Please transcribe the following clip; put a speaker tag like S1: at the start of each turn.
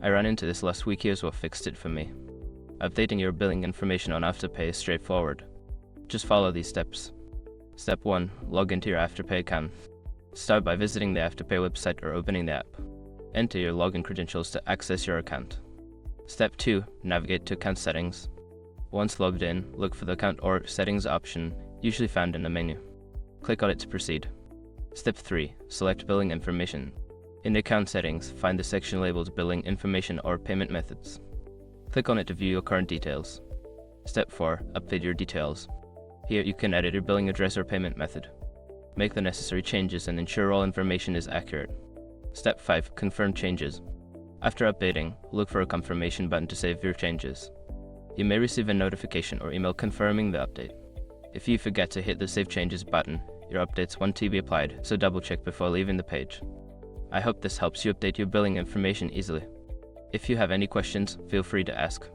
S1: I ran into this last week. Here's what fixed it for me. Updating your billing information on Afterpay is straightforward. Just follow these steps. Step 1. Log into your Afterpay account. Start by visiting the Afterpay website or opening the app. Enter your login credentials to access your account. Step 2. Navigate to account settings. Once logged in, look for the account or settings option, usually found in the menu. Click on it to proceed. Step 3. Select billing information. In the account settings, find the section labeled Billing Information or Payment Methods. Click on it to view your current details. Step 4. Update your details. Here you can edit your billing address or payment method. Make the necessary changes and ensure all information is accurate. Step 5. Confirm changes. After updating, look for a confirmation button to save your changes. You may receive a notification or email confirming the update. If you forget to hit the Save Changes button, your updates won't be applied, so double check before leaving the page. I hope this helps you update your billing information easily. If you have any questions, feel free to ask.